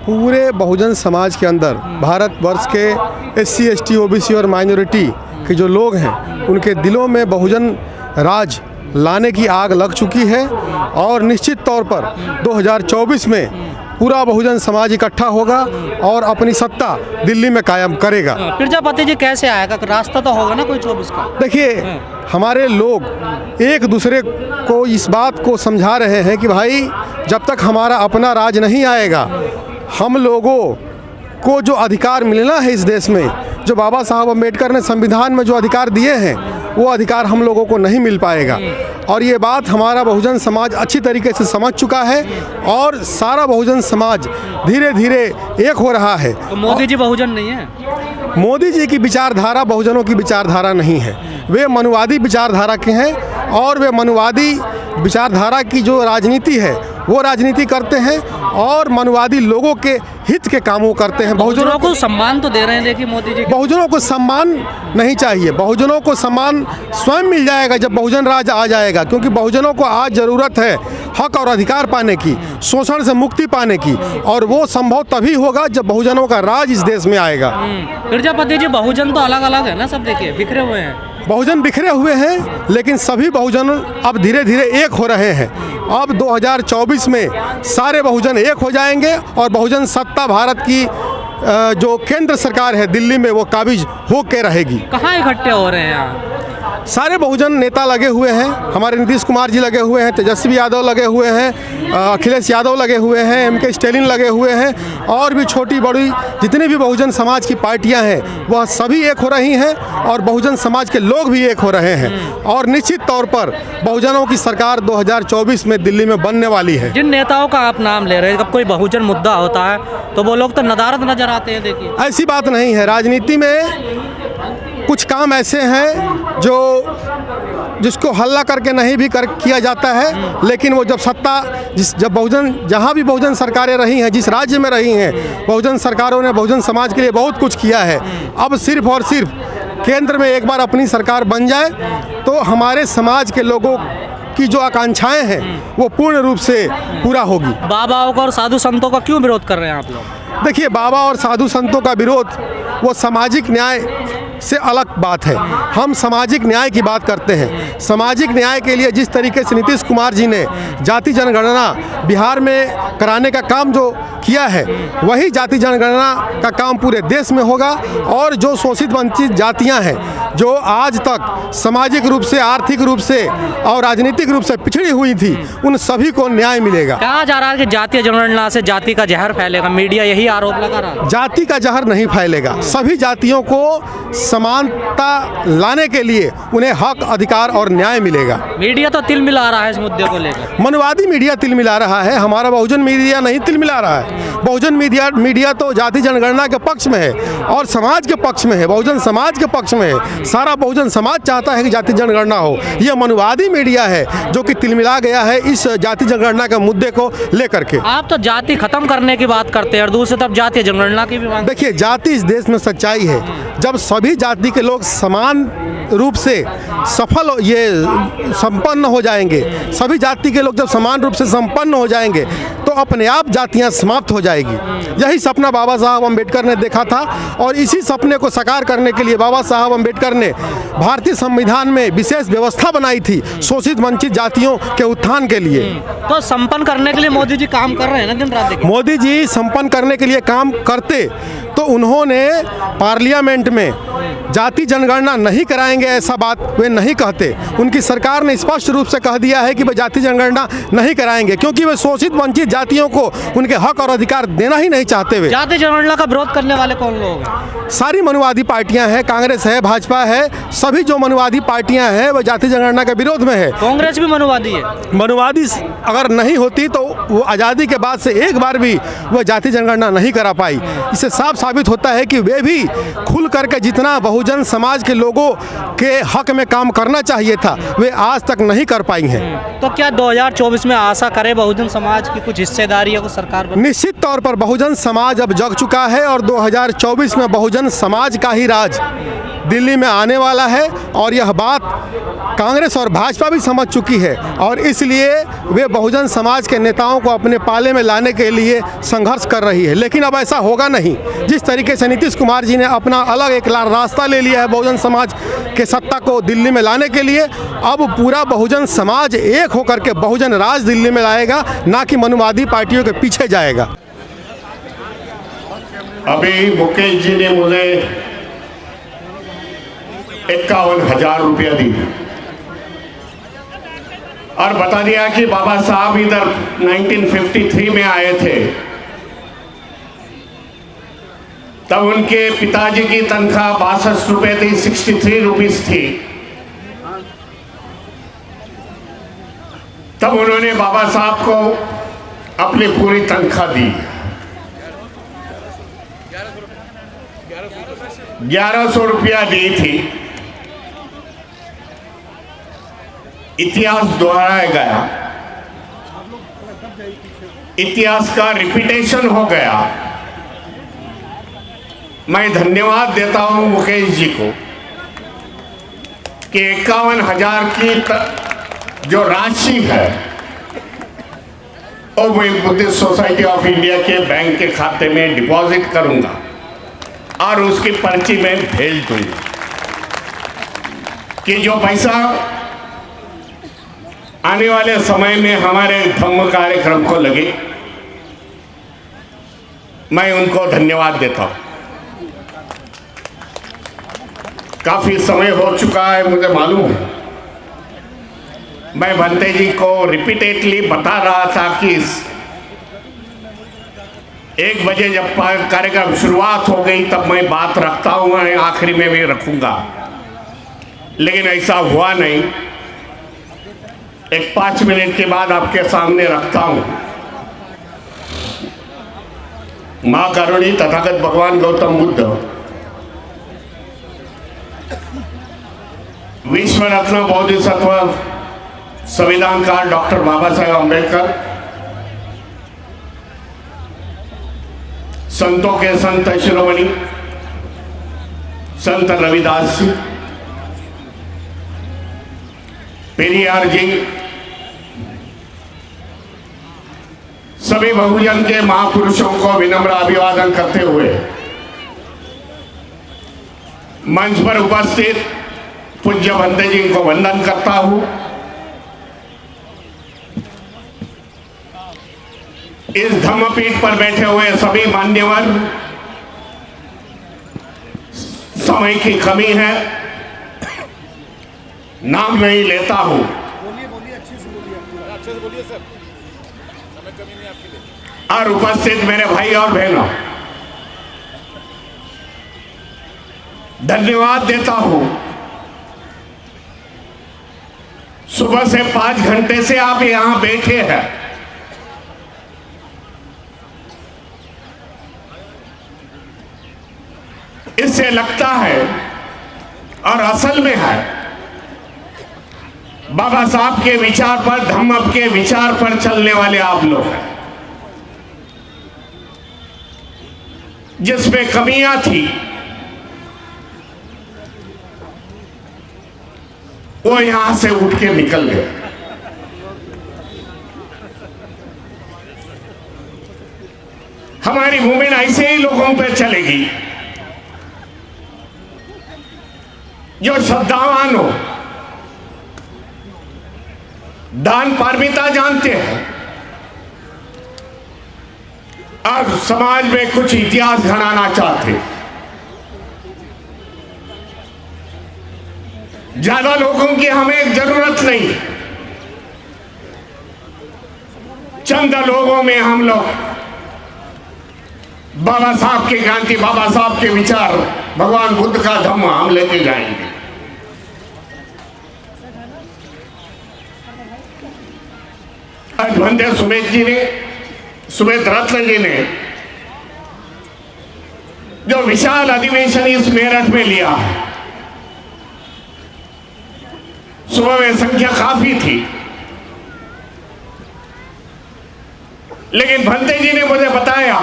पूरे बहुजन समाज के अंदर भारतवर्ष के SC ST OBC और माइनॉरिटी के जो लोग हैं उनके दिलों में बहुजन राज लाने की आग लग चुकी है और निश्चित तौर पर 2024 में पूरा बहुजन समाज इकट्ठा होगा और अपनी सत्ता दिल्ली में कायम करेगा। प्रजापति जी कैसे आएगा? रास्ता तो होगा ना कोई 24 का। देखिए, हमारे लोग एक दूसरे को इस बात को समझा रहे हैं कि भाई जब तक हमारा अपना राज नहीं आएगा, हम लोगों को जो अधिकार मिलना है इस देश में, जो बाबा साहब अम्बेडकर ने संविधान में जो अधिकार दिए हैं, वो अधिकार हम लोगों को नहीं मिल पाएगा। और ये बात हमारा बहुजन समाज अच्छी तरीके से समझ चुका है और सारा बहुजन समाज धीरे धीरे एक हो रहा है। तो मोदी जी बहुजन नहीं है? मोदी जी की विचारधारा बहुजनों की विचारधारा नहीं है, वे मनुवादी विचारधारा के हैं और वे मनुवादी विचारधारा की जो राजनीति है वो राजनीति करते हैं और मनुवादी लोगों के हित के कामों करते हैं। बहुजनों को सम्मान तो दे रहे हैं, देखिए मोदी जी। बहुजनों को सम्मान नहीं चाहिए, बहुजनों को सम्मान स्वयं मिल जाएगा जब बहुजन राज आ जाएगा, क्योंकि बहुजनों को आज ज़रूरत है हक और अधिकार पाने की, शोषण से मुक्ति पाने की, और वो संभव तभी होगा जब बहुजनों का राज इस देश में आएगा। प्रजापति जी, बहुजन तो अलग अलग है ना, सब देखिए बिखरे हुए हैं। बहुजन बिखरे हुए हैं, लेकिन सभी बहुजन अब धीरे धीरे एक हो रहे हैं। अब 2024 में सारे बहुजन एक हो जाएंगे और बहुजन सत्ता भारत की जो केंद्र सरकार है दिल्ली में, वो काबिज हो के रहेगी। कहाँ इकट्ठे हो रहे हैं यहाँ? सारे बहुजन नेता लगे हुए हैं, हमारे नीतीश कुमार जी लगे हुए हैं, तेजस्वी यादव लगे हुए हैं, अखिलेश यादव लगे हुए हैं, MK स्टालिन लगे हुए हैं, और भी छोटी बड़ी जितनी भी बहुजन समाज की पार्टियां हैं वह सभी एक हो रही हैं और बहुजन समाज के लोग भी एक हो रहे हैं। और निश्चित तौर पर बहुजनों की सरकार 2024 में दिल्ली में बनने वाली है। जिन नेताओं का आप नाम ले रहे हैं, जब कोई बहुजन मुद्दा होता है तो वो लोग तो नदारद नजर आते हैं। देखिए, ऐसी बात नहीं है। राजनीति में कुछ काम ऐसे हैं जिसको हल्ला करके नहीं भी किया जाता है, लेकिन वो जब जब बहुजन जहाँ भी बहुजन सरकारें रही हैं, जिस राज्य में रही हैं, बहुजन सरकारों ने बहुजन समाज के लिए बहुत कुछ किया है। अब सिर्फ और सिर्फ केंद्र में एक बार अपनी सरकार बन जाए तो हमारे समाज के लोगों की जो आकांक्षाएं हैं वो पूर्ण रूप से पूरा होगी। बाबाओं का और साधु संतों का क्यों विरोध कर रहे हैं आप लोग? देखिए, बाबा और साधु संतों का विरोध वो सामाजिक न्याय से अलग बात है। हम सामाजिक न्याय की बात करते हैं। सामाजिक न्याय के लिए जिस तरीके से नीतीश कुमार जी ने जाति जनगणना बिहार में कराने का काम जो किया है, वही जाति जनगणना का काम पूरे देश में होगा। और जो शोषित वंचित जातियां हैं, जो आज तक सामाजिक रूप से, आर्थिक रूप से और राजनीतिक रूप से पिछड़ी हुई थी, उन सभी को न्याय मिलेगा। कहा जा रहा है कि जातीय जनगणना से जाति का जहर फैलेगा, मीडिया यही आरोप लगा रहा है। जाति का जहर नहीं फैलेगा। सभी जातियों को समानता लाने के लिए उन्हें हक, अधिकार और न्याय मिलेगा। मीडिया तो तिल मिला रहा है इस मुद्दे को लेकर। मनुवादी मीडिया तिल मिला रहा है, हमारा बहुजन मीडिया नहीं तिल मिला रहा है। बहुजन मीडिया तो जाति जनगणना के पक्ष में है और समाज के पक्ष में है, बहुजन समाज के पक्ष में है। सारा बहुजन समाज चाहता है कि जाति जनगणना हो। यह मनुवादी मीडिया है जो कि तिल मिला गया है इस जाति जनगणना के मुद्दे को लेकर के। आप तो जाति खत्म करने की बात करते हैं और दूसरी तरफ जाति जनगणना की भी बात। देखिए, जाति इस देश में सच्चाई है। जब सभी जाति के लोग समान रूप से संपन्न हो जाएंगे, सभी जाति के लोग जब समान रूप से संपन्न हो जाएंगे तो अपने आप जातियां समाप्त हो जाएगी। यही सपना बाबा साहब अम्बेडकर ने देखा था और इसी सपने को साकार करने के लिए बाबा साहब अम्बेडकर ने भारतीय संविधान में विशेष व्यवस्था बनाई थी शोषित वंचित जातियों के उत्थान के लिए। तो संपन्न करने के लिए मोदी जी काम कर रहे हैं ना दिन रात। मोदी जी संपन्न करने के लिए काम करते तो उन्होंने पार्लियामेंट में जाति जनगणना नहीं कराएंगे ऐसा बात वे नहीं कहते। उनकी सरकार ने स्पष्ट रूप से कह दिया है कि वे जाति जनगणना नहीं कराएंगे, क्योंकि वे शोषित वंचित जातियों को उनके हक और अधिकार देना ही नहीं चाहते। वे जाति जनगणना का विरोध करने वाले कौन लोग हैं? सारी मनुवादी पार्टियां हैं, कांग्रेस है, भाजपा है, सभी जो मनुवादी पार्टियां हैं वह जाति जनगणना के विरोध में है। कांग्रेस भी मनुवादी है। मनुवादी अगर नहीं होती तो वो आज़ादी के बाद से एक बार भी वह जाति जनगणना नहीं करा पाई। इससे साफ साबित होता है कि वे भी खुल करके जितना बहुजन समाज के लोगों के हक में काम करना चाहिए था वे आज तक नहीं कर पाई हैं। तो क्या 2024 में आशा करें बहुजन समाज की कुछ हिस्सेदारी को सरकार पर? निश्चित तौर पर बहुजन समाज अब जग चुका है और 2024 में बहुजन समाज का ही राज दिल्ली में आने वाला है और यह बात कांग्रेस और भाजपा भी समझ चुकी है और इसलिए वे बहुजन समाज के नेताओं को अपने पाले में लाने के लिए संघर्ष कर रही है। लेकिन अब ऐसा होगा नहीं। जिस तरीके से नीतीश कुमार जी ने अपना अलग एक रास्ता ले लिया है बहुजन समाज के सत्ता को दिल्ली में लाने के लिए, अब पूरा बहुजन समाज एक होकर के बहुजन राज दिल्ली में लाएगा, ना कि मनुवादी पार्टियों के पीछे जाएगा। अभी मुकेश जी ने मुझे 51,000 रुपया दी और बता दिया कि बाबा साहब इधर 1953 में आए थे, तब उनके पिताजी की तनख्वाह 62 रुपये थी, 63 रुपीस थी। तब उन्होंने बाबा साहब को अपनी पूरी तनख्वाह दी, 1100 रुपया दी थी। इतिहास दोहराया गया, इतिहास का रिपीटेशन हो गया। मैं धन्यवाद देता हूं मुकेश जी को कि 51,000 की जो राशि है वो मैं बुद्धिस्ट सोसाइटी ऑफ इंडिया के बैंक के खाते में डिपॉजिट करूंगा और उसकी पर्ची में भेज दूंगा कि जो पैसा आने वाले समय में हमारे धम्म कार्यक्रम को लगे, मैं उनको धन्यवाद देता हूं। काफी समय हो चुका है, मुझे मालूम है। मैं भंते जी को रिपीटेडली बता रहा था कि 1 बजे जब कार्यक्रम शुरुआत हो गई तब मैं बात रखता हूं, मैं आखिरी में भी रखूंगा, लेकिन ऐसा हुआ नहीं। 5 मिनट के बाद आपके सामने रखता हूं। मां करुणी तथागत भगवान गौतम बुद्ध, विश्व रत्न बोधिसत्व संविधानकार डॉक्टर बाबा साहेब अम्बेडकर, संतों के संत शिरोमणि संत रविदास जी, पेरियार जी, सभी बहुजन के महापुरुषों को विनम्र अभिवादन करते हुए मंच पर उपस्थित पूज्य भंते जी को वंदन करता हूं। इस धम्मपीठ पर बैठे हुए सभी मान्यवर, समय की कमी है, नाम नहीं लेता हूं। अच्छे से बोलिए सर, समय कमी नहीं आपके लिए। और उपस्थित मेरे भाई और बहनों, धन्यवाद देता हूं। सुबह से 5 घंटे से आप यहां बैठे हैं। इससे लगता है और असल में है बाबा साहब के विचार पर, धम्म के विचार पर चलने वाले आप लोग हैं। जिसमें कमियां थी वो यहां से उठ के निकल गए। हमारी मूवमेंट ऐसे ही लोगों पे चलेगी जो श्रद्धावान हो, दान पारमिता जानते हैं और समाज में कुछ इतिहास घड़ाना चाहते। ज्यादा लोगों की हमें जरूरत नहीं, चंद लोगों में हम लोग बाबा साहब की क्रांति, बाबा साहब के विचार, भगवान बुद्ध का धम्म हम लेके जाएंगे। आज भंते सुमेध रत्न जी ने जो विशाल अधिवेशन इस मेरठ में लिया, सुबह में संख्या काफी थी, लेकिन भंते जी ने मुझे बताया